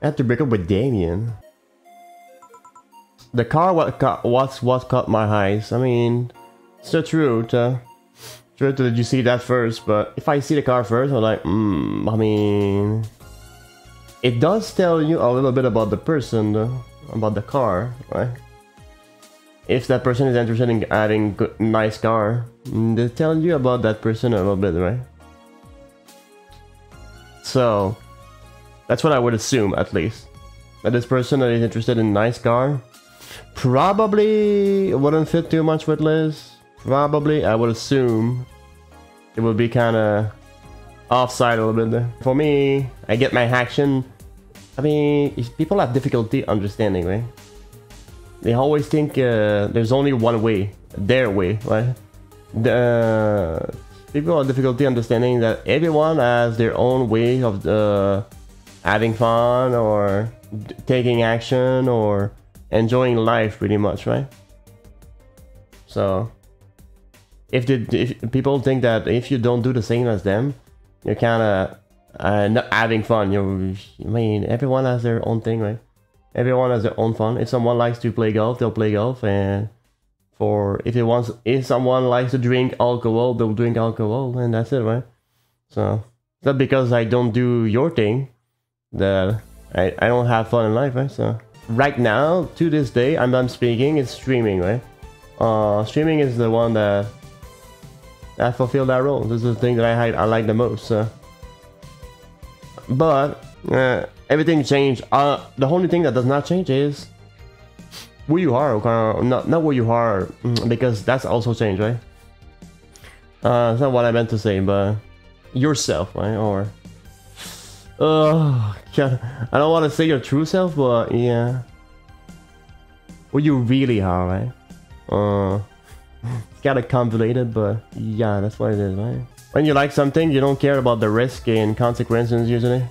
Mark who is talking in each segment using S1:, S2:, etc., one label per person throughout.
S1: I had to break up with Damien. The car what caught my eyes. I mean, it's the truth. Truth that you see that first, but if I see the car first, I'm like, I mean, it does tell you a little bit about the person, though, about the car, right? If that person is interested in adding nice car, they tell you about that person a little bit, right? So that's what I would assume, at least, that this person that is interested in nice car probably wouldn't fit too much with Lyz. Probably, I would assume it would be kind of offside a little bit there. For me, I get my action. I mean, people have difficulty understanding, right? They always think there's only one way, their way, right? People have difficulty understanding that everyone has their own way of having fun or taking action or enjoying life, pretty much, right? So if people think that if you don't do the same as them, you're kind of not having fun. I mean, everyone has their own thing, right? Everyone has their own fun. If someone likes to play golf, they'll play golf, and if someone likes to drink alcohol, they'll drink alcohol, and that's it, right? So it's not because I don't do your thing that I don't have fun in life, right? So right now, to this day, I'm speaking, it's streaming, right? Streaming is the one that fulfilled that role. This is the thing that I like the most. But everything changed. The only thing that does not change is who you are, not who you are, because that's also changed, right? It's not what I meant to say, but yourself, right? Or God, I don't want to say your true self, but yeah, who you really are, right? It's kind of convoluted, but yeah, that's what it is, right? When you like something, you don't care about the risk and consequences usually.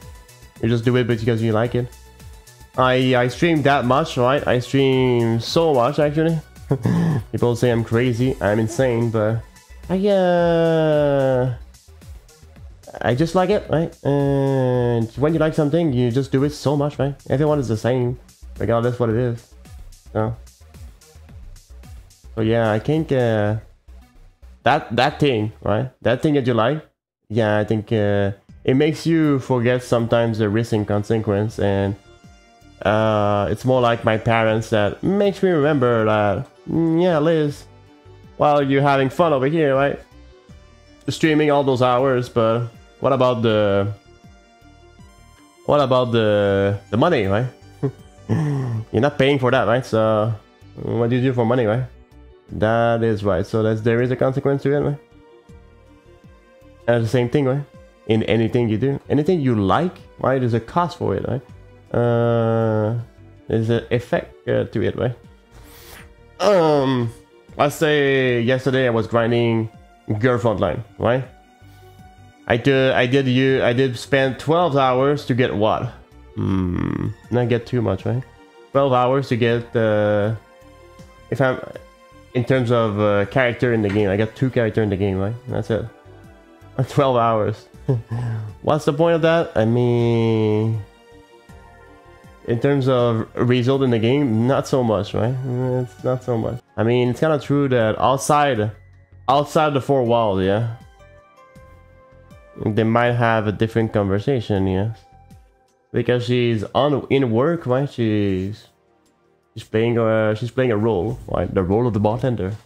S1: You just do it because you like it. I stream that much, right? I stream so much, actually. People say I'm crazy, I'm insane, but I just like it, right? And when you like something, you just do it so much, right? Everyone is the same, regardless what it is. So yeah, I think that thing, right? That thing that you like, yeah, I think it makes you forget sometimes the risk and consequence, and it's more like my parents that makes me remember that, yeah, Lyz, while you're having fun over here, right? Streaming all those hours, but what about the money, right? You're not paying for that, right? So what do you do for money, right? That is right. So there is a consequence to it, right? And the same thing, right? In anything you do, anything you like, right? There's a cost for it, right? There's an effect to it, right? Let's say yesterday I was grinding Girl Frontline, right? I did spend 12 hours to get what? Not get too much, right? 12 hours to get if I'm in terms of character in the game, I got 2 characters in the game, right? That's it. 12 hours. What's the point of that? I mean, in terms of result in the game, not so much, right? It's not so much. I mean, it's kind of true that outside the 4 walls, yeah, they might have a different conversation, yes, because she's in work, right? She's playing a role, right? The role of the bartender,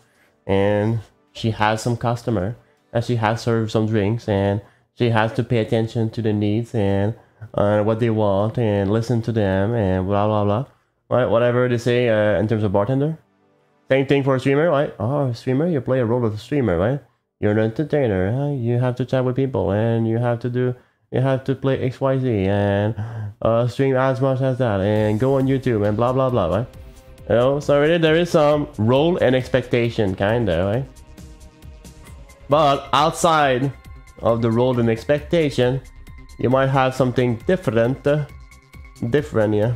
S1: and she has some customer, and she has served some drinks, and she has to pay attention to the needs and what they want, and listen to them, and blah blah blah, right? Whatever they say in terms of bartender. Same thing for a streamer, right? Oh, streamer, you play a role of a streamer, right? You're an entertainer, huh? You have to chat with people, and you have to play XYZ, and stream as much as that, and go on YouTube, and blah blah blah, right? You know, so really there is some role and expectation, kinda, right? But outside of the role and expectation, you might have something different, yeah.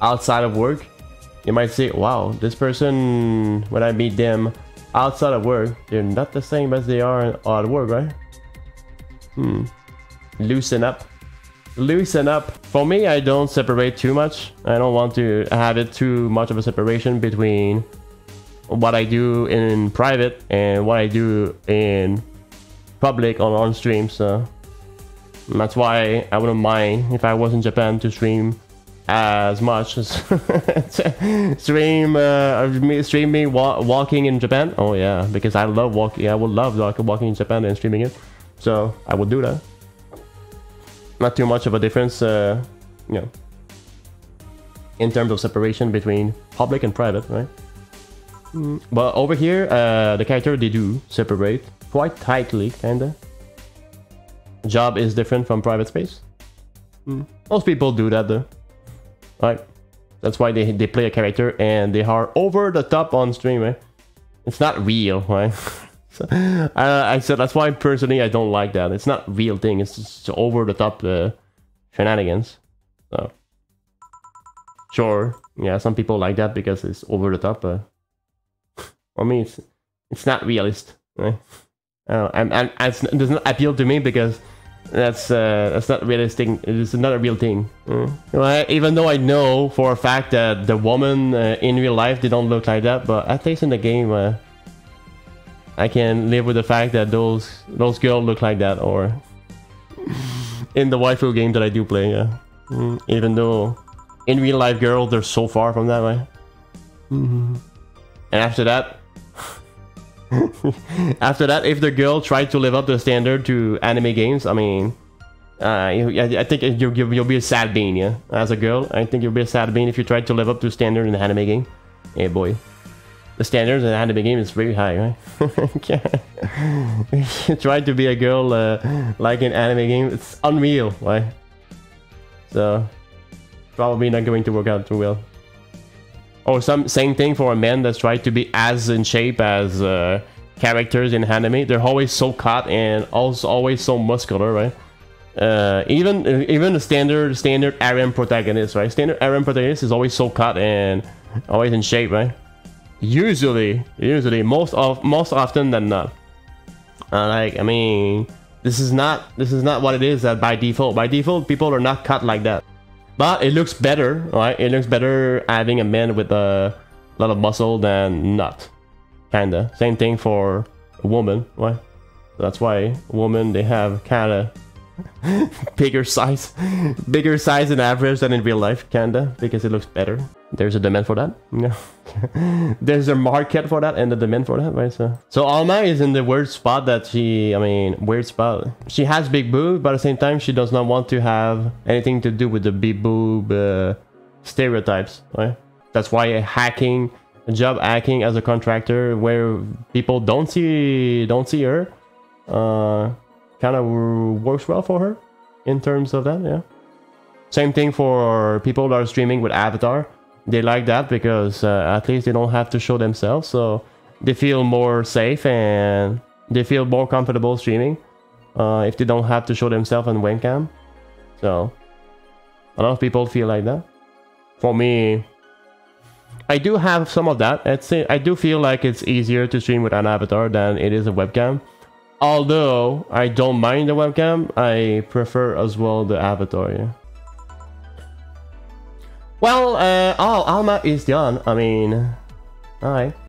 S1: Outside of work, you might say, wow, this person, when I meet them outside of work, they're not the same as they are at work, right? Loosen up. loosen up. For me, I don't separate too much. I don't want to have it too much of a separation between what I do in private and what I do in public or on stream. So that's why I wouldn't mind if I was in Japan to stream as much as stream me walking in Japan. Oh yeah, because I love walking. I would love walking in Japan and streaming it. So I would do that. Not too much of a difference, you know, in terms of separation between public and private, right? But over here, the character, they do separate quite tightly, kinda. Job is different from private space. Most people do that though, right? That's why they play a character and they are over the top on stream, right? It's not real, right? So, I said that's why personally I don't like that. It's not real thing. It's just over the top shenanigans. So sure, yeah, some people like that because it's over the top. For me, it's not realist, right? It doesn't appeal to me because that's not realistic. It's not a real thing. Right? Even though I know for a fact that the woman in real life they don't look like that, but at least in the game. I can live with the fact that those girls look like that, or in the waifu game that I do play, yeah. Even though in real life girls they're so far from that, right? And after that, if the girl tried to live up to the standard to anime games, I mean, I think you'll be a sad bean, yeah. As a girl, I think you'll be a sad bean if you tried to live up to standard in the anime game. Hey boy. The standards in the anime game is very high, right? If you try to be a girl like an anime game, it's unreal, right? So probably not going to work out too well. Or same thing for a man that's tried to be as in shape as characters in anime. They're always so cut and also always so muscular, right? Even the standard harem protagonist, right? Standard harem protagonist is always so cut and always in shape, right? Usually, most often than not. Like, I mean, this is not what it is by default. By default, people are not cut like that. But it looks better, right? It looks better having a man with a lot of muscle than not. Kinda. Same thing for a woman, right? So that's why women, they have kinda bigger size in average than in real life, kinda, because it looks better. There's a demand for that. Yeah. There's a market for that and a demand for that, right? So Alma is in the weird spot that she has big boobs, but at the same time she does not want to have anything to do with the big boob stereotypes, right? That's why job hacking as a contractor where people don't see her kind of works well for her in terms of that, yeah. Same thing for people that are streaming with avatar. They like that because at least they don't have to show themselves, so they feel more safe and they feel more comfortable streaming if they don't have to show themselves on webcam. So a lot of people feel like that. For me, I do have some of that. I do feel like it's easier to stream with an avatar than it is a webcam. Although I don't mind the webcam, I prefer as well the avatar, yeah. Well, Alma is done. I mean, alright.